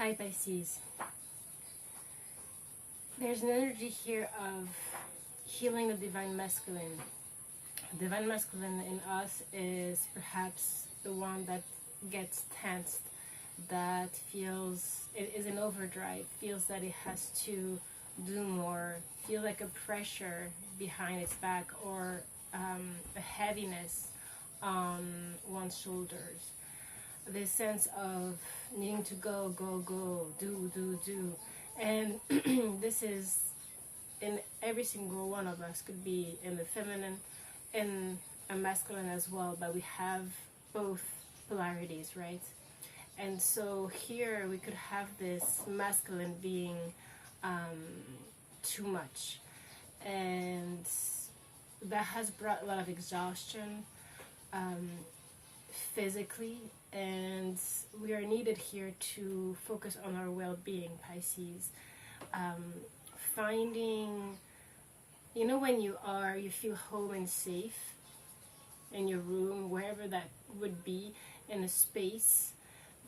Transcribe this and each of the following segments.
Hi Pisces. There's an energy here of healing the divine masculine. Divine masculine in us is perhaps the one that gets tensed, that feels it is in overdrive, feels that it has to do more, feel like a pressure behind its back, or a heaviness on one's shoulders. This sense of needing to go, do. And this is in every single one of us, could be in the feminine and a masculine as well, but we have both polarities, right? And so here we could have this masculine being too much, and that has brought a lot of exhaustion physically, and we are needed here to focus on our well-being, Pisces. Finding, when you feel home and safe in your room, wherever that would be, in a space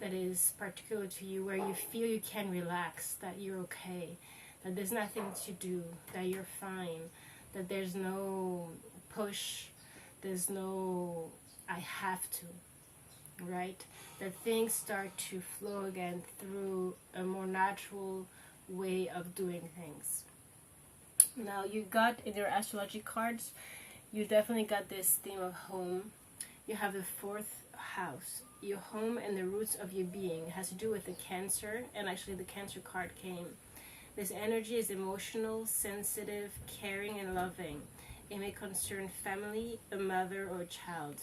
that is particular to you, where you feel you can relax, that you're okay, that there's nothing to do, that you're fine, that there's no push, there's no I have to, right? That things start to flow again through a more natural way of doing things. Now, you got in your astrology cards, you definitely got this theme of home. You have the fourth house. Your home and the roots of your being has to do with the Cancer, and actually the Cancer card came. This energy is emotional, sensitive, caring, and loving. It may concern family, a mother, or a child.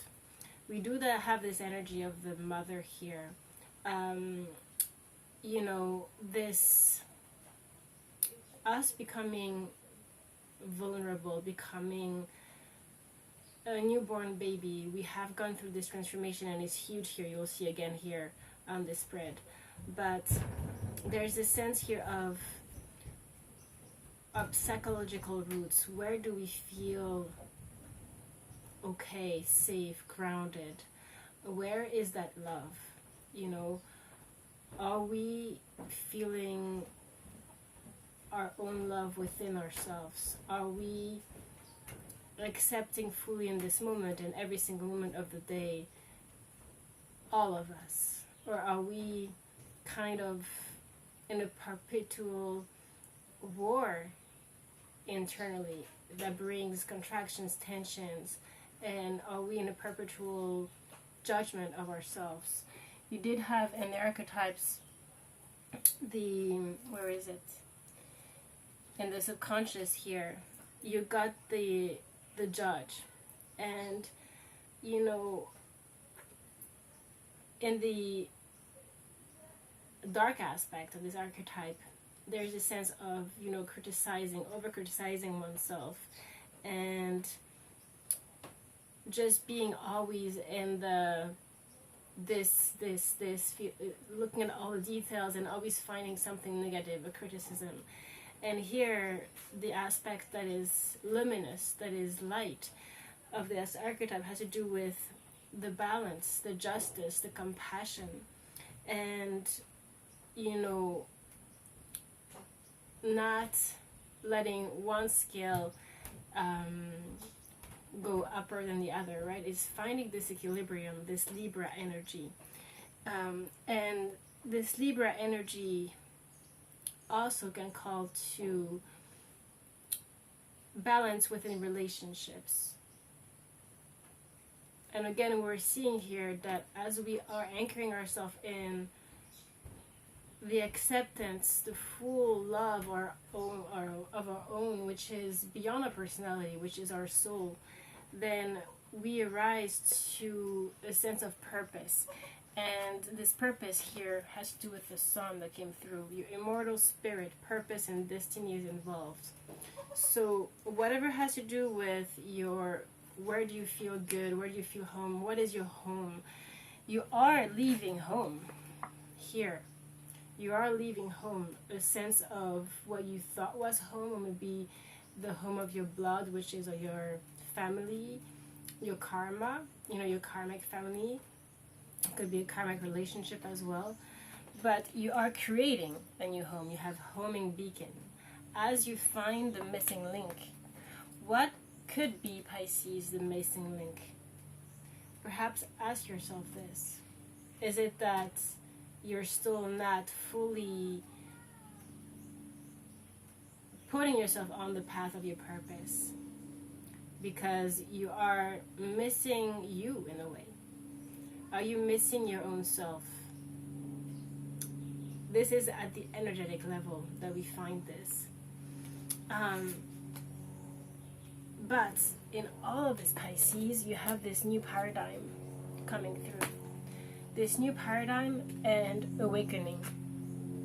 We do have this energy of the mother here. This us becoming vulnerable, becoming a newborn baby. We have gone through this transformation, and it's huge here. You'll see again here on this spread. But there's a sense here of psychological roots. Where do we feel okay, safe, grounded? Where is that love? Are we feeling our own love within ourselves? Are we accepting fully in this moment, in every single moment of the day, all of us? Or are we kind of in a perpetual war internally that brings contractions, tensions, and are we in a perpetual judgment of ourselves? You did have in the archetypes where is it? In the subconscious here, you got the judge, and in the dark aspect of this archetype, there's a sense of over criticizing oneself, and just being always in looking at all the details and always finding something negative, a criticism. And here, the aspect that is luminous, that is light of this archetype, has to do with the balance, the justice, the compassion, and not letting one scale go upper than the other, right? It's finding this equilibrium, this Libra energy. And this Libra energy also can call to balance within relationships. And again, we're seeing here that as we are anchoring ourselves in the acceptance, the full love of our own, which is beyond our personality, which is our soul, then we arise to a sense of purpose. And this purpose here has to do with the sun that came through. Your immortal spirit, purpose, and destiny is involved. So whatever has to do with where do you feel good, where do you feel home, what is your home? You are leaving home here. You are leaving home, a sense of what you thought was home, or maybe the home of your blood, which is your family, your karma, your karmic family. It could be a karmic relationship as well. but you are creating a new home. You have homing beacon. As you find the missing link, what could be, Pisces, the missing link? Perhaps ask yourself this. Is it that you're still not fully putting yourself on the path of your purpose? Because you are missing you in a way. Are you missing your own self? This is at the energetic level that we find this. But in all of this, Pisces, you have this new paradigm coming through. This new paradigm and awakening.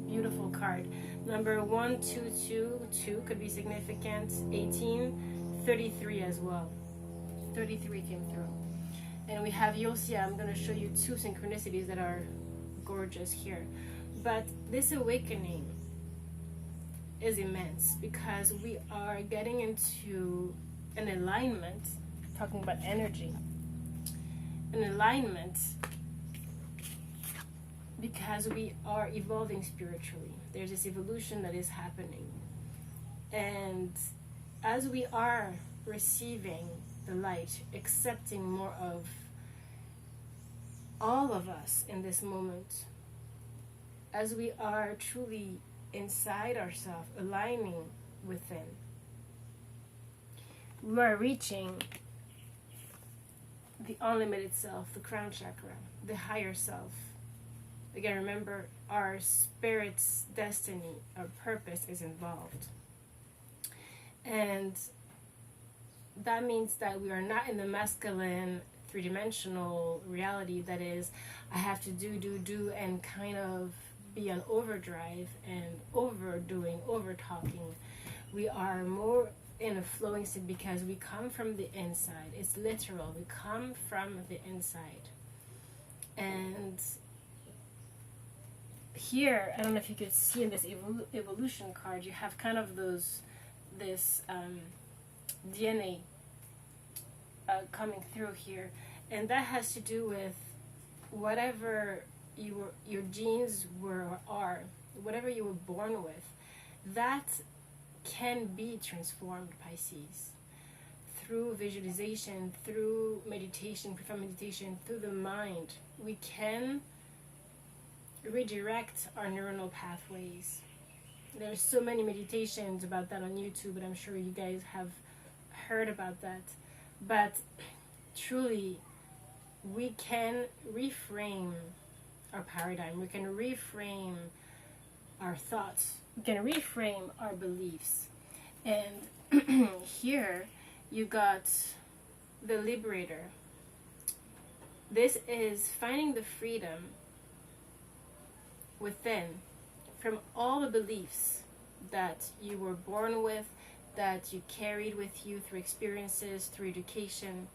Beautiful card. Number 1222 could be significant. 18, 33 as well. 33 came through. And we have, you'll see, I'm going to show you two synchronicities that are gorgeous here. But this awakening is immense because we are getting into an alignment, talking about energy, an alignment because we are evolving spiritually. There's this evolution that is happening. And as we are receiving the light, accepting more of all of us in this moment, as we are truly inside ourselves, aligning within, we are reaching the unlimited self, the crown chakra, the higher self. Again, remember, our spirit's destiny, our purpose is involved. And that means that we are not in the masculine, three-dimensional reality that is, I have to do, and kind of be on overdrive and overdoing, over-talking. We are more in a flowing state because we come from the inside. It's literal. We come from the inside. And here, I don't know if you could see in this evolution card, you have kind of this DNA coming through here, and that has to do with whatever your genes were or are, whatever you were born with, that can be transformed, Pisces, through visualization, through meditation, profound meditation, through the mind. We can redirect our neuronal pathways. There's so many meditations about that on YouTube, and I'm sure you guys have heard about that. But truly, we can reframe our paradigm. We can reframe our thoughts. We can reframe our beliefs. And here you got the liberator. This is finding the freedom within from all the beliefs that you were born with, that you carried with you through experiences, through education.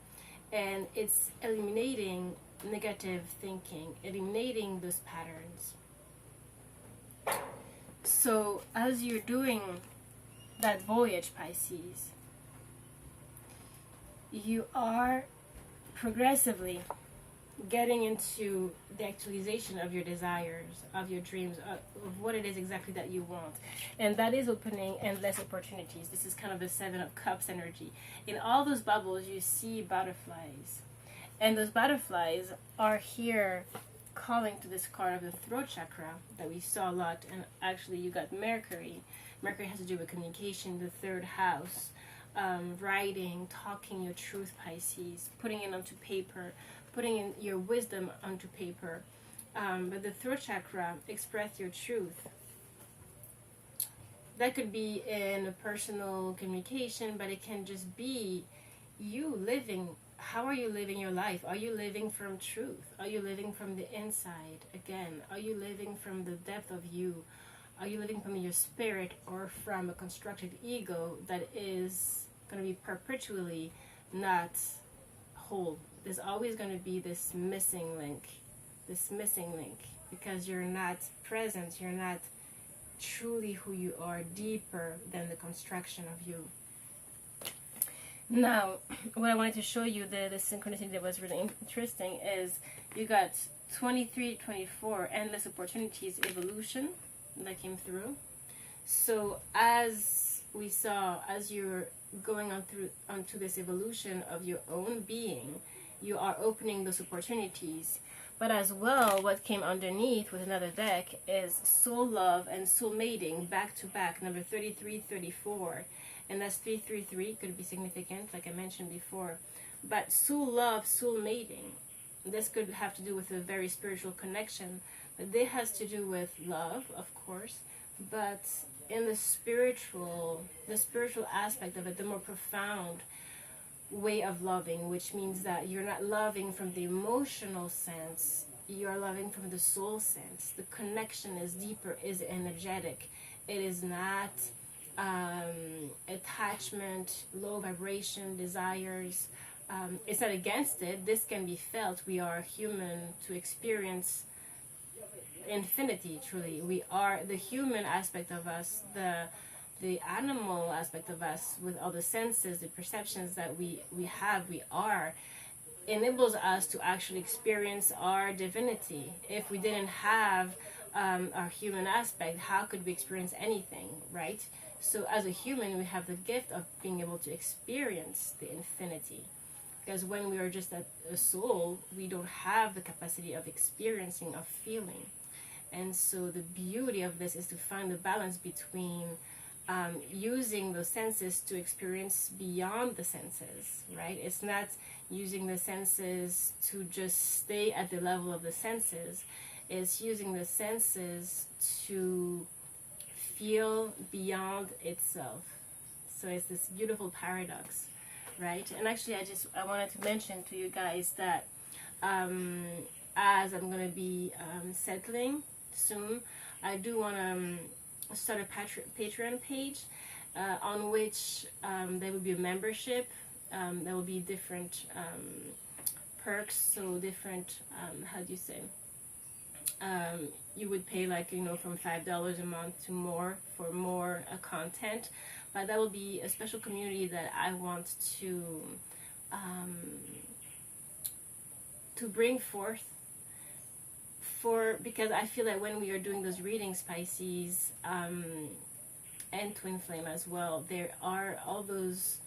And it's eliminating negative thinking, eliminating those patterns. So as you're doing that voyage, Pisces, you are progressively getting into the actualization of your desires, of your dreams, of what it is exactly that you want. And that is opening endless opportunities. This is kind of the Seven of Cups energy. In all those bubbles, you see butterflies. And those butterflies are here calling to this card of the throat chakra that we saw a lot. And actually, you got Mercury. Mercury has to do with communication, the third house, writing, talking your truth, Pisces, putting it onto paper, putting in your wisdom onto paper. But the throat chakra, express your truth. That could be in a personal communication, but it can just be you living. How are you living your life? Are you living from truth? Are you living from the inside? Again, are you living from the depth of you? Are you living from your spirit or from a constructed ego that is going to be perpetually not whole? There's always going to be this missing link, because you're not present, you're not truly who you are, deeper than the construction of you. Now, what I wanted to show you, the synchronicity that was really interesting, is you got 23, 24, endless opportunities, evolution that came through. So as we saw, as you're going onto this evolution of your own being, you are opening those opportunities. But as well, what came underneath with another deck is soul love and soul mating back to back, number 33, 34. And that's 333, could be significant, like I mentioned before. But soul love, soul mating, this could have to do with a very spiritual connection. But this has to do with love, of course. But in the spiritual aspect of it, the more profound way of loving, which means that you're not loving from the emotional sense, you're loving from the soul sense. The connection is deeper, is energetic. It is not attachment, low vibration, desires. It's not against it. This can be felt. We are human to experience infinity, truly. We are the human aspect of us, the animal aspect of us, with all the senses, the perceptions that we are, enables us to actually experience our divinity. If we didn't have our human aspect, how could we experience anything, right? So as a human, we have the gift of being able to experience the infinity. Because when we are just a soul, we don't have the capacity of experiencing, of feeling. And so the beauty of this is to find the balance between using those senses to experience beyond the senses, right? It's not using the senses to just stay at the level of the senses. It's using the senses to feel beyond itself. So it's this beautiful paradox, right? And actually, I wanted to mention to you guys that as I'm going to be settling soon, I do want to start a Patreon page on which there will be a membership. There will be different perks, so different, how do you say, you would pay like, from $5 a month to more for more content. But that will be a special community that I want to bring forth, because I feel that when we are doing those readings, Pisces, and Twin Flame as well, there are all those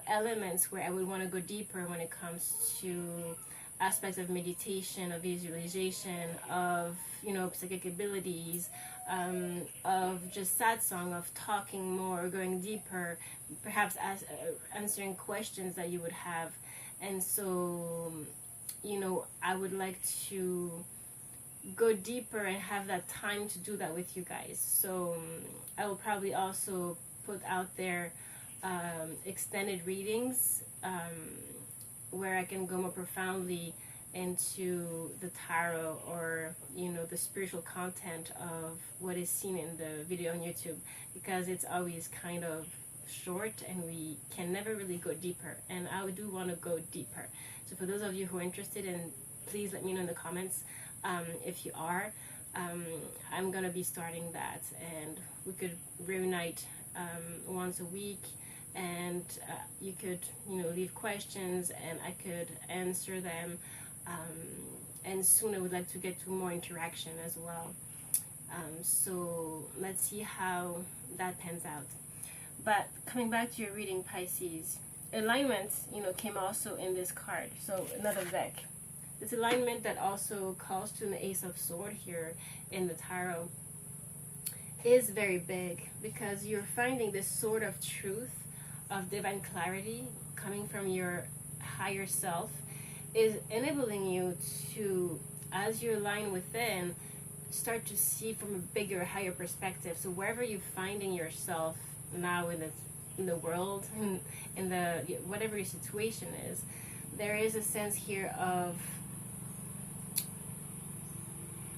elements where I would want to go deeper when it comes to aspects of meditation, of visualization, of psychic abilities, of just satsang, of talking more, going deeper, perhaps answering questions that you would have. And so I would like to go deeper and have that time to do that with you guys. So I will probably also put out there extended readings where I can go more profoundly into the tarot, or the spiritual content of what is seen in the video on YouTube, because it's always kind of short and we can never really go deeper, and I do want to go deeper. So for those of you who are interested, and please let me know in the comments if you are. I'm gonna be starting that, and we could reunite once a week, and you could leave questions and I could answer them, and soon I would like to get to more interaction as well. So let's see how that pans out. But coming back to your reading, Pisces, alignment came also in this card, so another deck. This alignment that also calls to an Ace of Swords here in the tarot is very big, because you're finding this sort of truth of divine clarity coming from your higher self, is enabling you to, as you align within, start to see from a bigger, higher perspective. So wherever you're finding yourself now in the world, in the whatever your situation is, there is a sense here of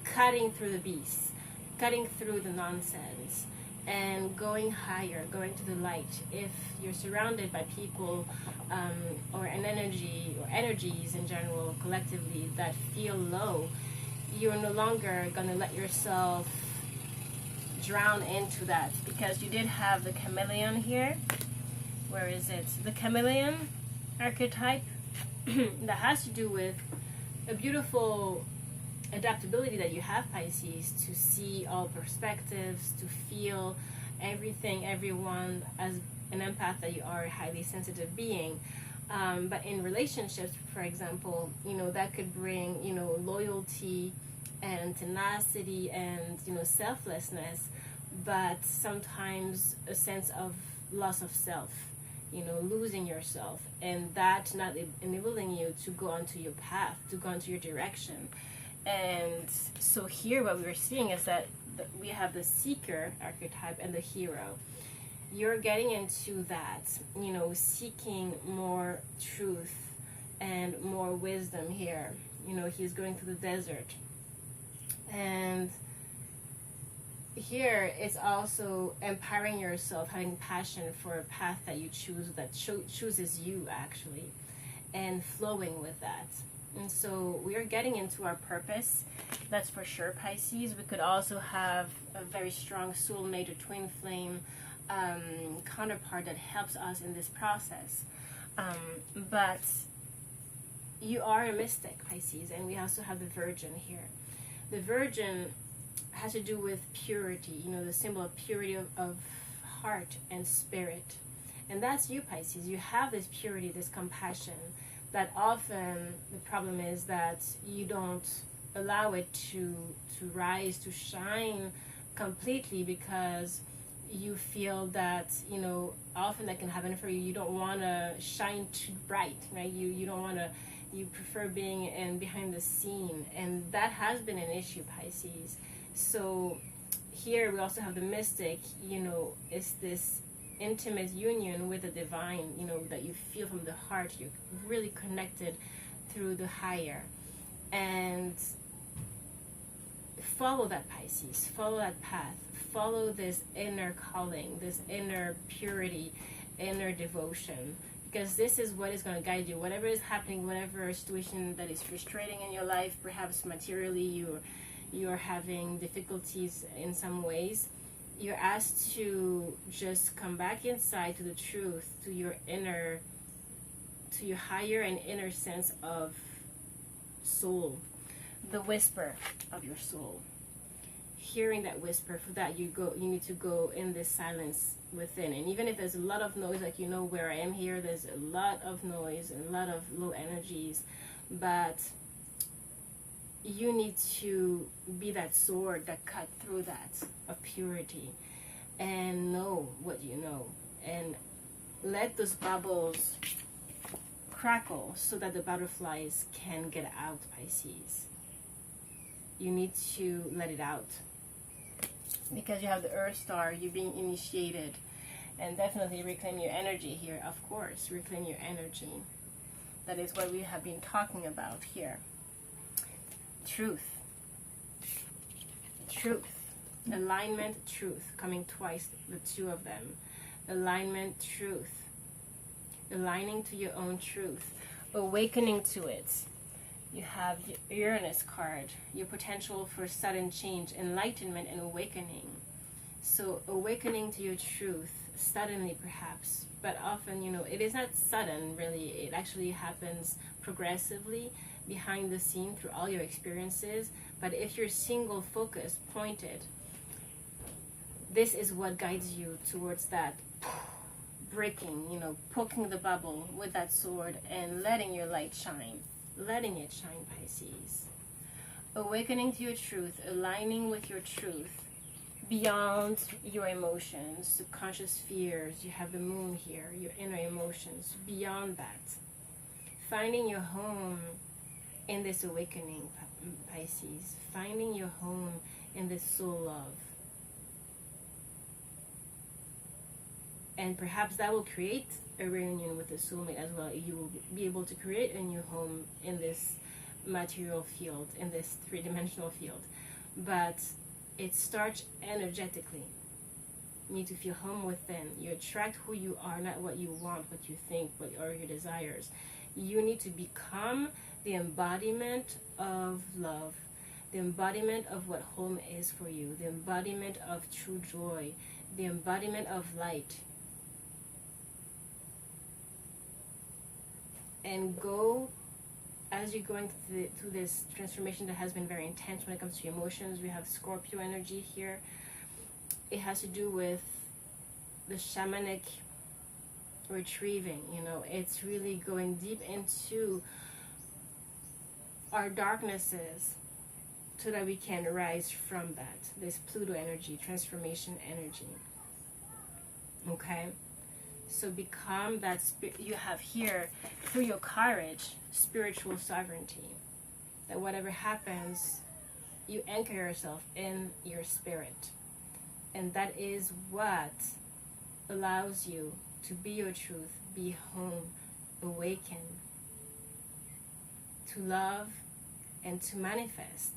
cutting through the beast, cutting through the nonsense, and going higher, going to the light. If you're surrounded by people or an energy, or energies in general, collectively, that feel low, you're no longer going to let yourself drown into that, because you did have the chameleon here. Where is it? The chameleon archetype that has to do with a beautiful adaptability that you have, Pisces, to see all perspectives, to feel everything, everyone, as an empath that you are, a highly sensitive being. But in relationships, for example, that could bring, loyalty and tenacity and, selflessness, but sometimes a sense of loss of self, losing yourself, and that not enabling you to go onto your path, to go onto your direction. And so here what we're seeing is that we have the seeker archetype and the hero. You're getting into that, seeking more truth and more wisdom here. He's going through the desert. And here it's also empowering yourself, having passion for a path that you choose, that chooses you actually, and flowing with that. And so we are getting into our purpose, that's for sure, Pisces. We could also have a very strong soulmate or twin flame counterpart that helps us in this process. But you are a mystic, Pisces, and we also have the Virgin here. The Virgin has to do with purity, the symbol of purity of heart and spirit. And that's you, Pisces. You have this purity, this compassion, that often the problem is that you don't allow it to rise, to shine completely, because you feel that, often that can happen for you. You don't want to shine too bright, right? You don't want to, you prefer being behind the scene. And that has been an issue, Pisces. So here we also have the mystic, it's this intimate union with the divine, that you feel from the heart. You're really connected through the higher. And follow that, Pisces. Follow that path. Follow this inner calling, this inner purity, inner devotion. Because this is what is going to guide you. Whatever is happening, whatever situation that is frustrating in your life, perhaps materially you're having difficulties in some ways, you're asked to just come back inside to the truth, to your inner, to your higher and inner sense of soul, the whisper of your soul. Hearing that whisper, for that you need to go in this silence within. And even if there's a lot of noise, like where I am here, there's a lot of noise and a lot of low energies, but you need to be that sword that cut through that of purity, and know what you know, and let those bubbles crackle so that the butterflies can get out, Pisces. You need to let it out, because you have the Earth Star, you're being initiated. And definitely reclaim your energy here, of course. Reclaim your energy. That is what we have been talking about here. Truth. Truth. Alignment, truth. Coming twice, the two of them. Alignment, truth. Aligning to your own truth. Awakening to it. You have Uranus card. Your potential for sudden change. Enlightenment and awakening. So awakening to your truth. Suddenly perhaps, but often it is not sudden really. It actually happens progressively behind the scene through all your experiences. But if you're single focused, pointed, this is what guides you towards that breaking, poking the bubble with that sword and letting your light shine, letting it shine, Pisces. Awakening to your truth, aligning with your truth, beyond your emotions, subconscious fears. You have the moon here, your inner emotions. Beyond that, finding your home in this awakening, Pisces. Finding your home in this soul love. And perhaps that will create a reunion with the soulmate as well. You will be able to create a new home in this material field, in this three-dimensional field. But it starts energetically. You need to feel home within. You attract who you are, not what you want, what you think, what are your desires. You need to become the embodiment of love, the embodiment of what home is for you, the embodiment of true joy, the embodiment of light. And go as you're going through this transformation that has been very intense when it comes to emotions, we have Scorpio energy here. It has to do with the shamanic retrieving, you know, it's really going deep into our darknesses so that we can rise from that. This Pluto energy, transformation energy. Okay? So become that you have here, through your courage, spiritual sovereignty. That whatever happens, you anchor yourself in your spirit. And that is what allows you to be your truth, be home, awaken, to love, and to manifest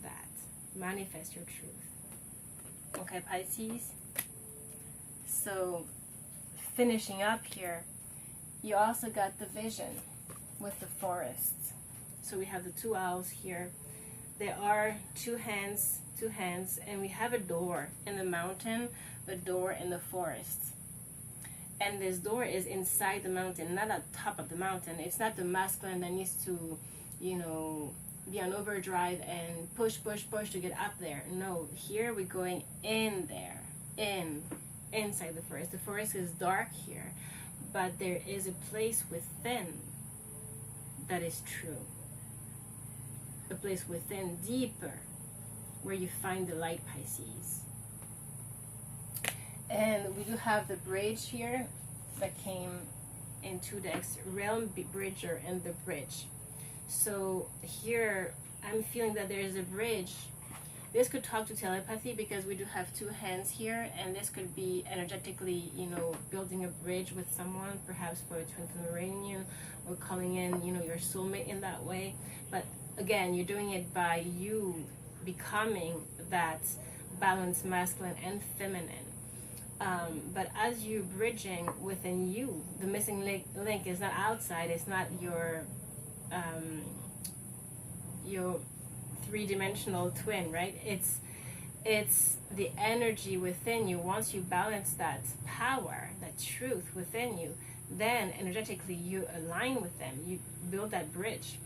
that. Manifest your truth. Okay, Pisces? So, finishing up here, you also got the vision with the forests. So we have the two owls here. There are two hands, and we have a door in the mountain, a door in the forest. And this door is inside the mountain, not at the top of the mountain. It's not the masculine that needs to, you know, be on overdrive and push to get up there. No, here we're going in there, inside the forest. The forest is dark here, but there is a place within that is true. A place within, deeper, where you find the light, Pisces. And we do have the bridge here that came in 2 decks, Realm Bridger and the Bridge. So here I'm feeling that there is a bridge. This could talk to telepathy because we do have two hands here, and this could be energetically, you know, building a bridge with someone, perhaps for a twin flame reunion, or calling in, you know, your soulmate in that way. But again, you're doing it by you becoming that balanced masculine and feminine. But as you're bridging within you, the missing link is not outside. It's not your three-dimensional twin, right? It's the energy within you. Once you balance that power, that truth within you, then energetically you align with them. You build that bridge.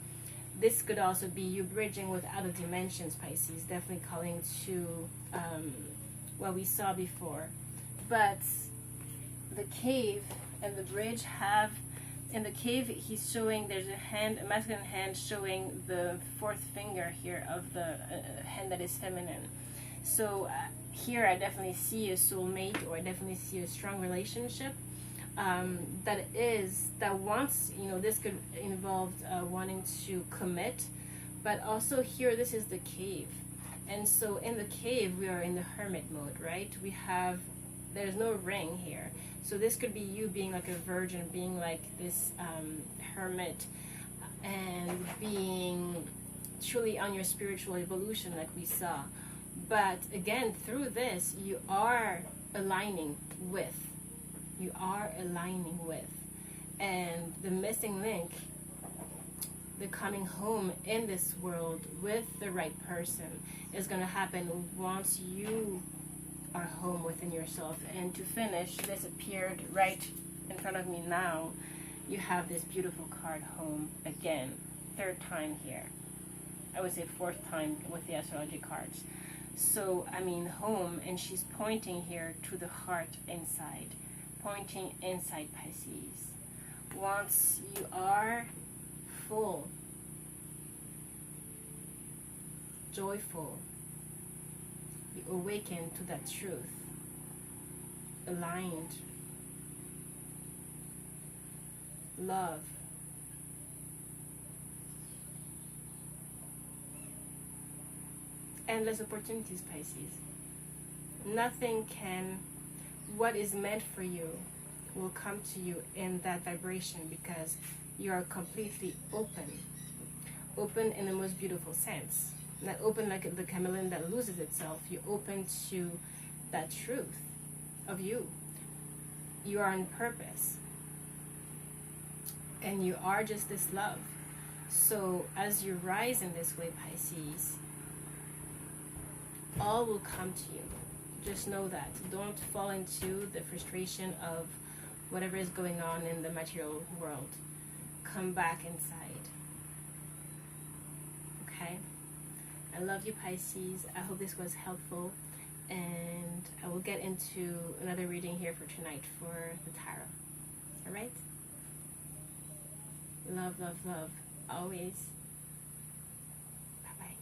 This could also be you bridging with other dimensions, Pisces. Definitely calling to what we saw before. But the cave and the bridge have, in the cave he's showing, there's a hand, a masculine hand showing the fourth finger here of the hand that is feminine. So here I definitely see a soulmate, or I definitely see a strong relationship that wants, you know, this could involve wanting to commit, but also here this is the cave. And so in the cave we are in the hermit mode, right? There's no ring here. So this could be you being like a virgin, being like this hermit, and being truly on your spiritual evolution like we saw. But again, through this, you are aligning with. And the missing link, the coming home in this world with the right person, is going to happen once you are home within yourself. And to finish, this appeared right in front of me now. You have this beautiful card, home, again, third time here. I would say fourth time with the astrology cards. So, I mean, home, and she's pointing here to the heart inside. Pointing inside, Pisces. Once you are full, joyful, you awaken to that truth, aligned, love, endless opportunities, Pisces. What is meant for you will come to you in that vibration, because you are completely open in the most beautiful sense. Not open like the chameleon that loses itself. You're open to that truth of you. You are on purpose. And you are just this love. So as you rise in this way, Pisces, all will come to you. Just know that. Don't fall into the frustration of whatever is going on in the material world. Come back inside. I love you, Pisces. I hope this was helpful, and I will get into another reading here for tonight for the tarot. Alright? Love, love, love. Always.